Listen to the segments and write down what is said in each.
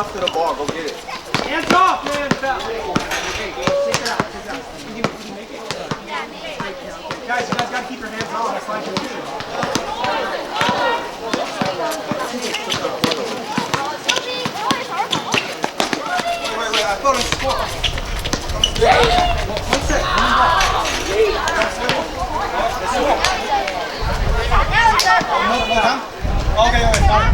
left of the ball. Go get it. Hands off, man. Guys, you guys got to keep your hands off. That's like your team. Wait. I thought it was squat. One sec. Okay, sorry.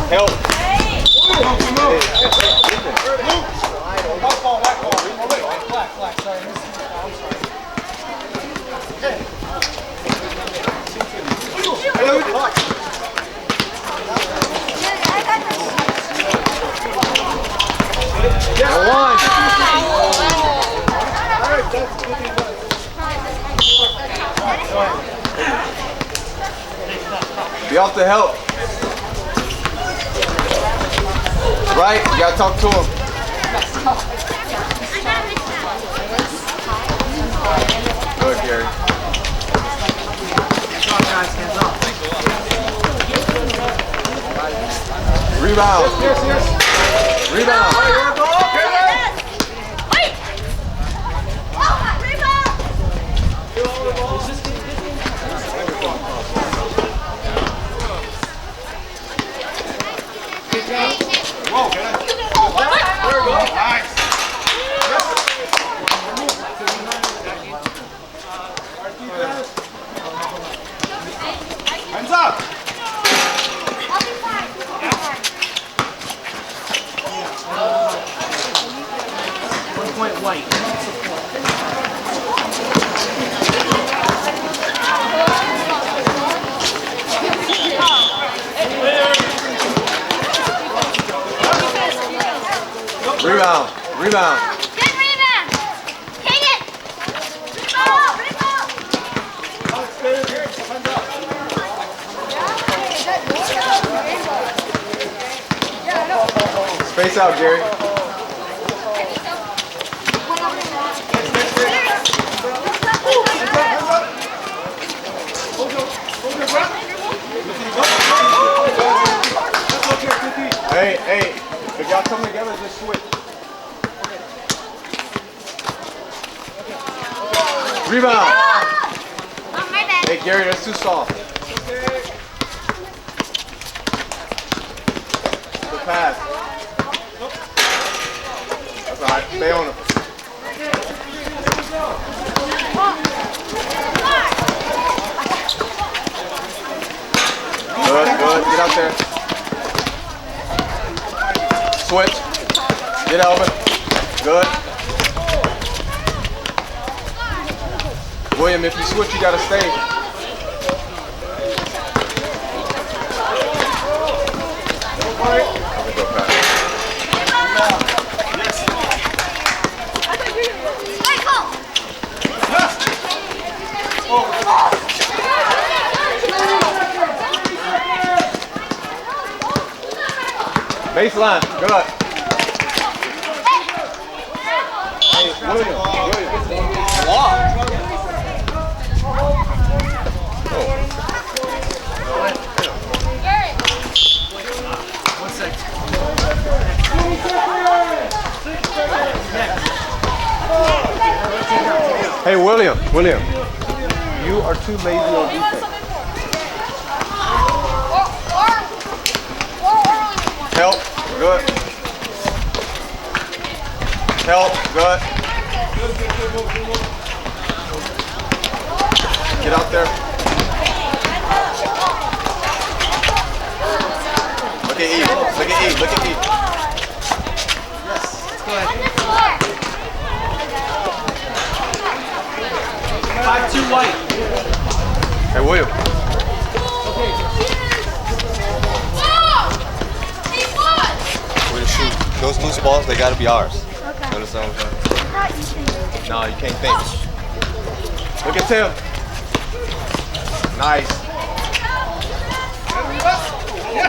Help. Flag. Sorry. Be off the help. Right? You gotta talk to him. Good, Gary. Hands off, guys. Hands off. Rebound. Yes. Rebound. Whoa, there we go. Nice. Hands up. 1 point white. Rebound. Rebound. Good rebound. Take it. Rebound. Space out, Gary. Hey, if y'all come together, just switch. Rebound. Oh, my bad. Hey, Gary, that's too soft. Good pass. That's all right. Stay on it. Good. Get out there. Switch. Get Elvin. Good. William, if you switch, you gotta stay. Baseline, good. Hey, William. Sloth. Hey, William, you are too lazy on defense. Help, good. Help, good. Get out there. Look at E. Yes, go ahead. 5-2 white. Hey, William. We're to shoot. Those loose balls, they gotta be ours. Okay. You understand what I'm saying? No, you can't think. Look at Tim. Nice.